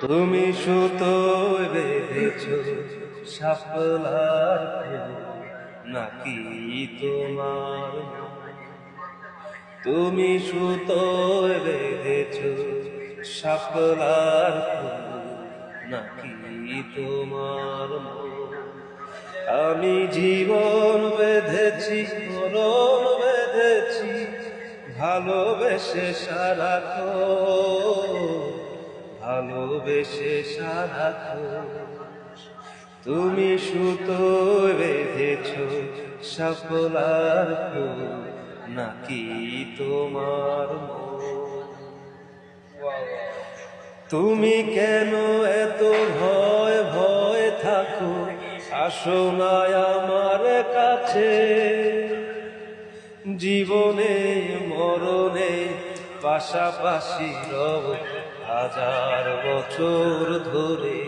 তুমি সুতো বেঁধেছ শাপলার ফুল নাকি তোমার তুমি সুতো বেঁধেছ শাপলার ফুল নাকি তোমার আমি জীবন বেঁধেছি মরণ বেঁধেছি ভালোবেসে সারাক্ষণ ভালোবেসে সারাক্ষণ তুমি সুতো বেঁধেছ শাপলার ফুল নাকি তোমার তুমি কেন এত ভয় ভয় থাকো আসো না আমার কাছে জীবনে মরণে পাশাপাশি রব হাজার বছর ধরে